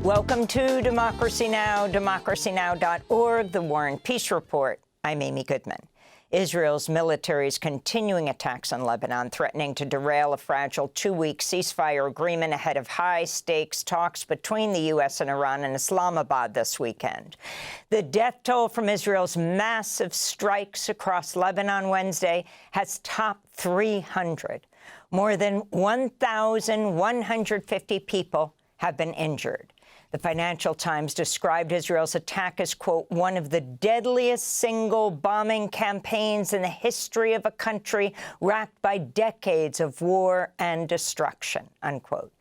Welcome to Democracy Now!, democracynow.org, the War and Peace Report. I'm Amy Goodman. Israel's military's continuing attacks on Lebanon, threatening to derail a fragile two-week ceasefire agreement ahead of high-stakes talks between the U.S. and Iran in Islamabad this weekend. The death toll from Israel's massive strikes across Lebanon Wednesday has topped 300. More than 1,150 people have been injured. The Financial Times described Israel's attack as, quote, one of the deadliest single bombing campaigns in the history of a country racked by decades of war and destruction, unquote.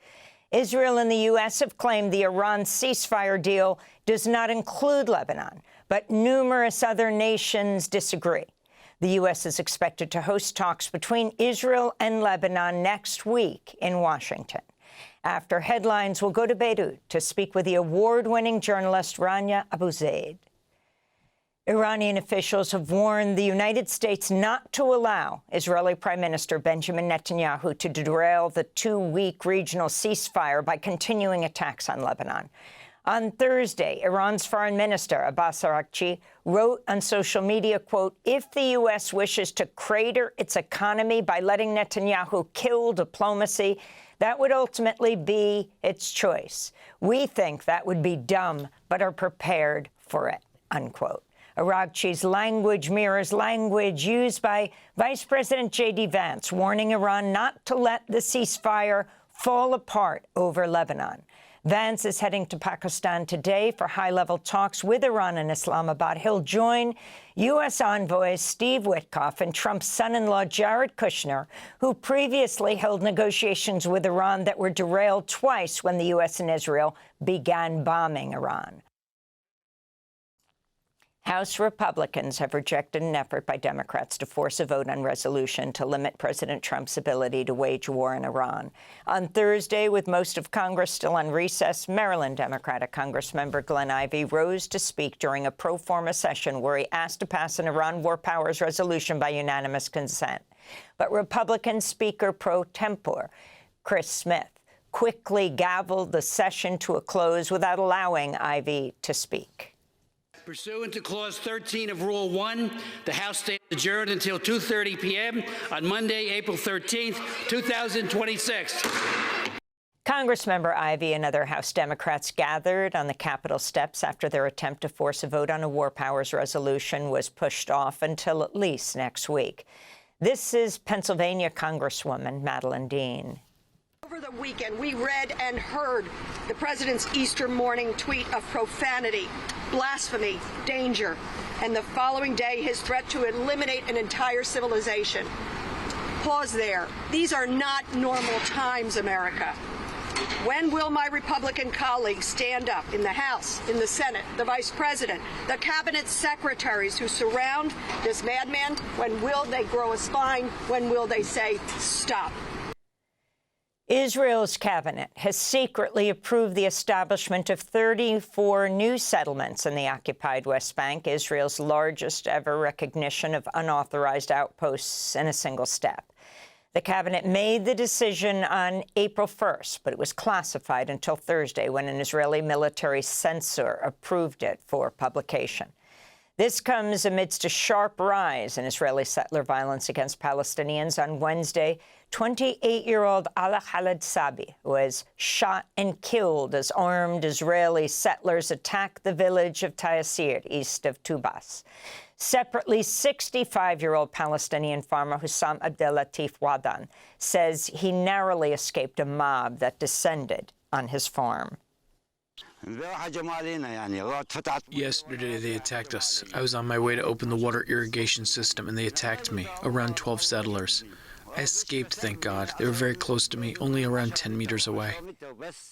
Israel and the U.S. have claimed the Iran ceasefire deal does not include Lebanon, but numerous other nations disagree. The U.S. is expected to host talks between Israel and Lebanon next week in Washington. After headlines, we'll go to Beirut to speak with the award-winning journalist Rania Abu Zaid. Iranian officials have warned the United States not to allow Israeli Prime Minister Benjamin Netanyahu to derail the two-week regional ceasefire by continuing attacks on Lebanon. On Thursday, Iran's Foreign Minister Abbas Araghchi wrote on social media, quote, if the U.S. wishes to crater its economy by letting Netanyahu kill diplomacy, that would ultimately be its choice. We think that would be dumb, but are prepared for it, unquote. Araghchi's language mirrors language used by Vice President J.D. Vance, warning Iran not to let the ceasefire fall apart over Lebanon. Vance is heading to Pakistan today for high-level talks with Iran in Islamabad. He'll join U.S. envoys Steve Witkoff and Trump's son-in-law Jared Kushner, who previously held negotiations with Iran that were derailed twice when the U.S. and Israel began bombing Iran. House Republicans have rejected an effort by Democrats to force a vote on resolution to limit President Trump's ability to wage war in Iran. On Thursday, with most of Congress still on recess, Maryland Democratic Congressmember Glenn Ivey rose to speak during a pro forma session where he asked to pass an Iran war powers resolution by unanimous consent. But Republican Speaker pro tempore Chris Smith quickly gavelled the session to a close without allowing Ivey to speak. Pursuant to Clause 13 of Rule 1, the House stays adjourned until 2:30 p.m. on Monday, April 13th, 2026. Congressmember Ivey and other House Democrats gathered on the Capitol steps after their attempt to force a vote on a war powers resolution was pushed off until at least next week. This is Pennsylvania Congresswoman Madeleine Dean. Over the weekend, we read and heard the president's Easter morning tweet of profanity, blasphemy, danger, and the following day, his threat to eliminate an entire civilization. Pause there. These are not normal times, America. When will my Republican colleagues stand up in the House, in the Senate, the Vice President, the cabinet secretaries who surround this madman? When will they grow a spine? When will they say, stop? Israel's cabinet has secretly approved the establishment of 34 new settlements in the occupied West Bank, Israel's largest ever recognition of unauthorized outposts in a single step. The cabinet made the decision on April 1st, but it was classified until Thursday when an Israeli military censor approved it for publication. This comes amidst a sharp rise in Israeli settler violence against Palestinians. On Wednesday, 28-year-old Ala Khaled Sabi was shot and killed as armed Israeli settlers attacked the village of Taysir, east of Tubas. Separately, 65-year-old Palestinian farmer Hussam Abdellatif Wadan says he narrowly escaped a mob that descended on his farm. Yesterday, they attacked us. I was on my way to open the water irrigation system, and they attacked me, around 12 settlers. I escaped, thank God. They were very close to me, only around 10 meters away.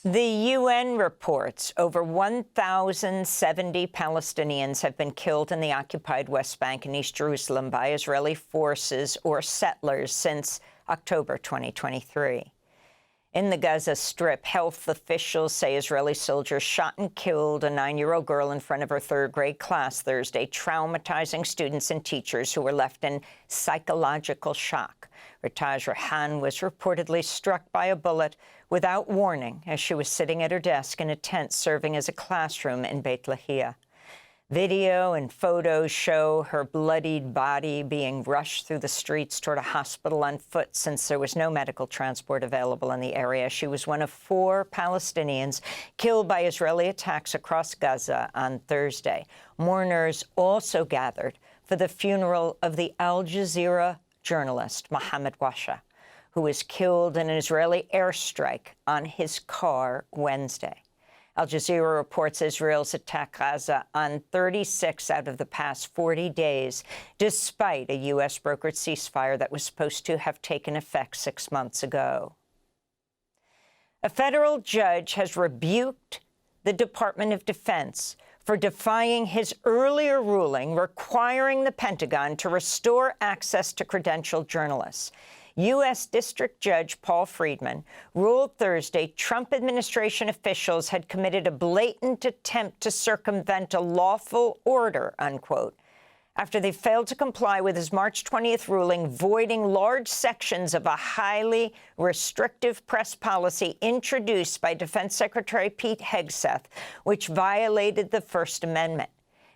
The UN reports over 1,070 Palestinians have been killed in the occupied West Bank and East Jerusalem by Israeli forces or settlers since October 2023. In the Gaza Strip, health officials say Israeli soldiers shot and killed a 9-year-old girl in front of her third-grade class Thursday, traumatizing students and teachers who were left in psychological shock. Ritaj Rahan was reportedly struck by a bullet without warning as she was sitting at her desk in a tent serving as a classroom in Beit Lahia. Video and photos show her bloodied body being rushed through the streets toward a hospital on foot since there was no medical transport available in the area. She was one of 4 Palestinians killed by Israeli attacks across Gaza on Thursday. Mourners also gathered for the funeral of the Al Jazeera journalist Mohammed Washa, who was killed in an Israeli airstrike on his car Wednesday. Al Jazeera reports Israel's attacked Gaza on 36 out of the past 40 days, despite a U.S.-brokered ceasefire that was supposed to have taken effect 6 months ago. A federal judge has rebuked the Department of Defense for defying his earlier ruling requiring the Pentagon to restore access to credentialed journalists. U.S. District Judge Paul Friedman ruled Thursday Trump administration officials had committed a blatant attempt to circumvent a lawful order, unquote, after they failed to comply with his March 20th ruling voiding large sections of a highly restrictive press policy introduced by Defense Secretary Pete Hegseth, which violated the First Amendment.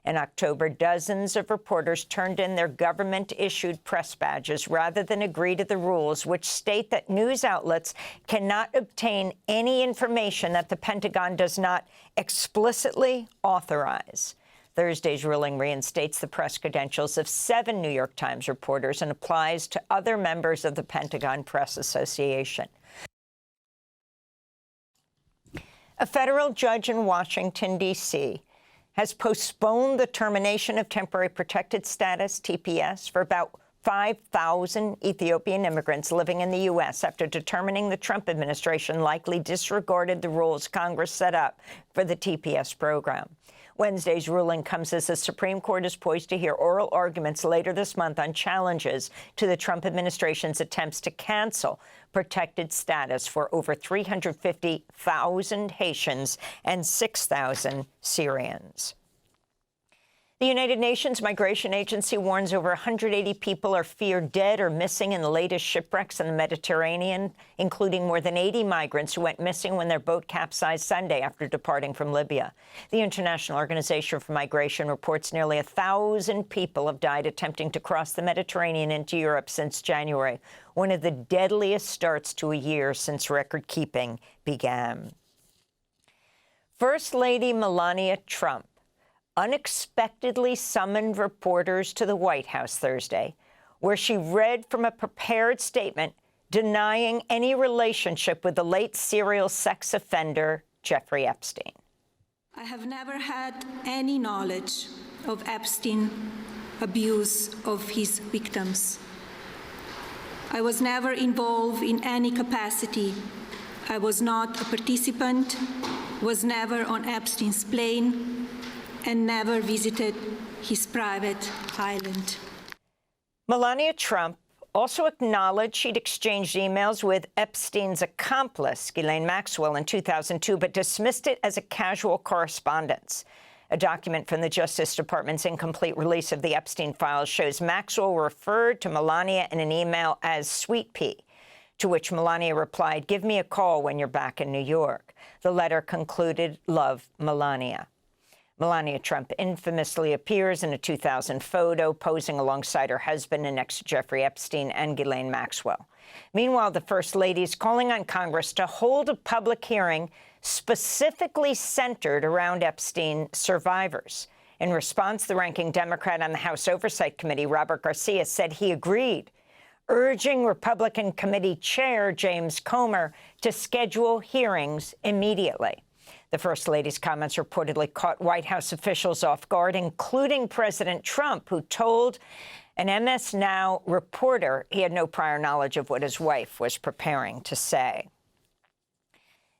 In October, dozens of reporters turned in their government-issued press badges rather than agree to the rules, which state that news outlets cannot obtain any information that the Pentagon does not explicitly authorize. Thursday's ruling reinstates the press credentials of 7 New York Times reporters and applies to other members of the Pentagon Press Association. A federal judge in Washington, D.C., has postponed the termination of temporary protected status, TPS, for about 5,000 Ethiopian immigrants living in the U.S. after determining the Trump administration likely disregarded the rules Congress set up for the TPS program. Wednesday's ruling comes as the Supreme Court is poised to hear oral arguments later this month on challenges to the Trump administration's attempts to cancel protected status for over 350,000 Haitians and 6,000 Syrians. The United Nations Migration Agency warns over 180 people are feared dead or missing in the latest shipwrecks in the Mediterranean, including more than 80 migrants who went missing when their boat capsized Sunday after departing from Libya. The International Organization for Migration reports nearly 1,000 people have died attempting to cross the Mediterranean into Europe since January, one of the deadliest starts to a year since record-keeping began. First Lady Melania Trump unexpectedly summoned reporters to the White House Thursday, where she read from a prepared statement denying any relationship with the late serial sex offender Jeffrey Epstein. I have never had any knowledge of Epstein abuse of his victims. I was never involved in any capacity. I was not a participant, was never on Epstein's plane, and never visited his private island. Melania Trump also acknowledged she'd exchanged emails with Epstein's accomplice, Ghislaine Maxwell, in 2002, but dismissed it as a casual correspondence. A document from the Justice Department's incomplete release of the Epstein files shows Maxwell referred to Melania in an email as Sweet Pea, to which Melania replied, "Give me a call when you're back in New York." The letter concluded, "Love, Melania." Melania Trump infamously appears in a 2000 photo posing alongside her husband and next to Jeffrey Epstein and Ghislaine Maxwell. Meanwhile, the First Lady is calling on Congress to hold a public hearing specifically centered around Epstein survivors. In response, the ranking Democrat on the House Oversight Committee, Robert Garcia, said he agreed, urging Republican Committee Chair James Comer to schedule hearings immediately. The First Lady's comments reportedly caught White House officials off guard, including President Trump, who told an MS Now reporter he had no prior knowledge of what his wife was preparing to say.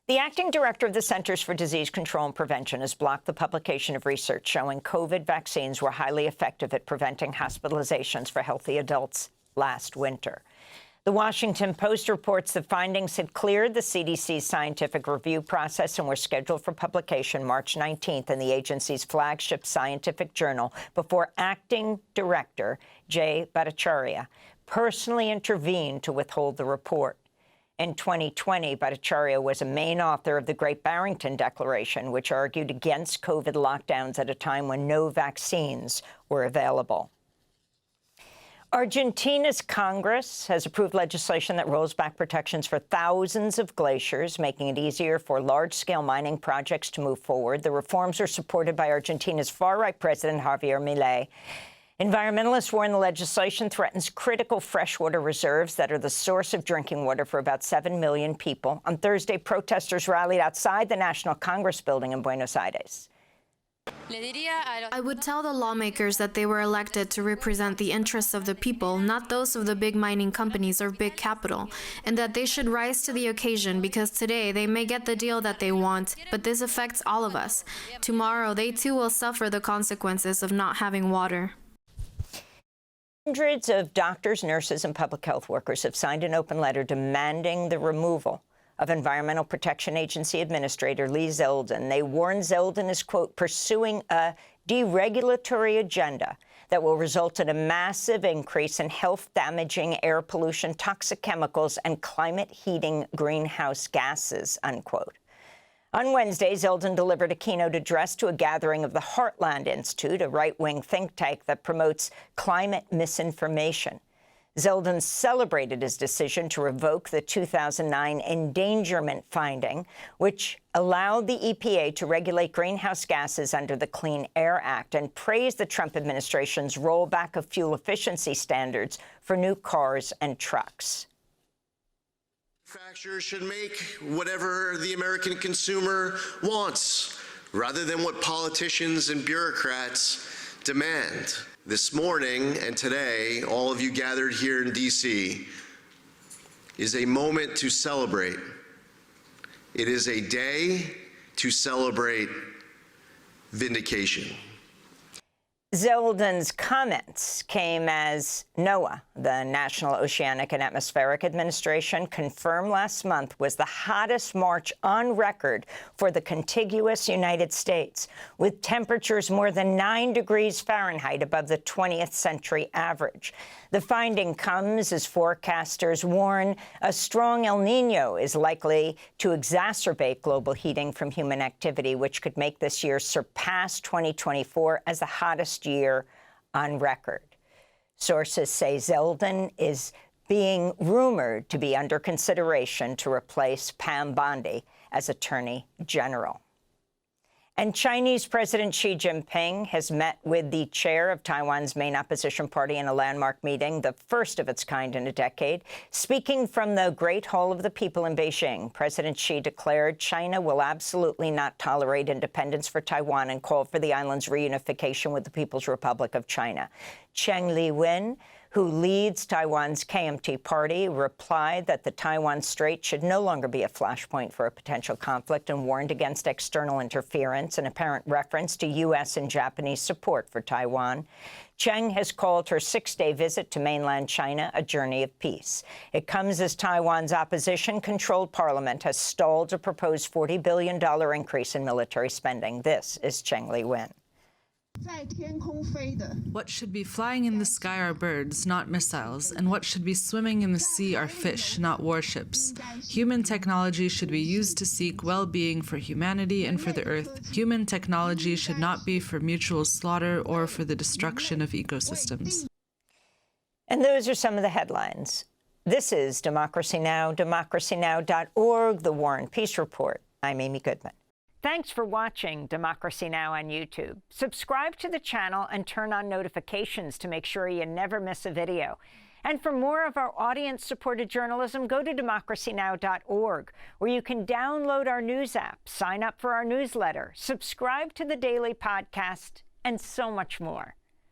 The acting director of the Centers for Disease Control and Prevention has blocked the publication of research showing COVID vaccines were highly effective at preventing hospitalizations for healthy adults last winter. The Washington Post reports the findings had cleared the CDC's scientific review process and were scheduled for publication March 19th in the agency's flagship scientific journal before acting director Jay Bhattacharya personally intervened to withhold the report. In 2020, Bhattacharya was a main author of the Great Barrington Declaration, which argued against COVID lockdowns at a time when no vaccines were available. Argentina's Congress has approved legislation that rolls back protections for thousands of glaciers, making it easier for large-scale mining projects to move forward. The reforms are supported by Argentina's far-right president, Javier Milei. Environmentalists warn the legislation threatens critical freshwater reserves that are the source of drinking water for about 7 million people. On Thursday, protesters rallied outside the National Congress building in Buenos Aires. I would tell the lawmakers that they were elected to represent the interests of the people, not those of the big mining companies or big capital, and that they should rise to the occasion because today they may get the deal that they want, but this affects all of us. Tomorrow, they too will suffer the consequences of not having water. Hundreds of doctors, nurses, and public health workers have signed an open letter demanding the removal of Environmental Protection Agency Administrator Lee Zeldin. They warn Zeldin is, quote, pursuing a deregulatory agenda that will result in a massive increase in health-damaging air pollution, toxic chemicals, and climate-heating greenhouse gases, unquote. On Wednesday, Zeldin delivered a keynote address to a gathering of the Heartland Institute, a right-wing think tank that promotes climate misinformation. Zeldin celebrated his decision to revoke the 2009 endangerment finding, which allowed the EPA to regulate greenhouse gases under the Clean Air Act, and praised the Trump administration's rollback of fuel efficiency standards for new cars and trucks. Manufacturers should make whatever the American consumer wants, rather than what politicians and bureaucrats demand. This morning and today, all of you gathered here in D.C., is a moment to celebrate. It is a day to celebrate vindication. Zeldin's comments came as NOAA, the National Oceanic and Atmospheric Administration, confirmed last month was the hottest March on record for the contiguous United States, with temperatures more than 9 degrees Fahrenheit above the 20th century average. The finding comes as forecasters warn a strong El Niño is likely to exacerbate global heating from human activity, which could make this year surpass 2024 as the hottest year on record. Sources say Zeldin is being rumored to be under consideration to replace Pam Bondi as Attorney General. And Chinese President Xi Jinping has met with the chair of Taiwan's main opposition party in a landmark meeting, the first of its kind in a decade. Speaking from the Great Hall of the People in Beijing, President Xi declared China will absolutely not tolerate independence for Taiwan and called for the island's reunification with the People's Republic of China. Cheng Li-wen, who leads Taiwan's KMT party, replied that the Taiwan Strait should no longer be a flashpoint for a potential conflict and warned against external interference, an apparent reference to U.S. and Japanese support for Taiwan. Cheng has called her 6-day visit to mainland China a journey of peace. It comes as Taiwan's opposition-controlled parliament has stalled a proposed $40 billion increase in military spending. This is Cheng Li-wen. What should be flying in the sky are birds, not missiles, and what should be swimming in the sea are fish, not warships. Human technology should be used to seek well-being for humanity and for the Earth. Human technology should not be for mutual slaughter or for the destruction of ecosystems. And those are some of the headlines. This is Democracy Now!, democracynow.org, The War and Peace Report. I'm Amy Goodman. Thanks for watching Democracy Now! On YouTube. Subscribe to the channel and turn on notifications to make sure you never miss a video. And for more of our audience-supported journalism, go to democracynow.org, where you can download our news app, sign up for our newsletter, subscribe to the daily podcast, and so much more.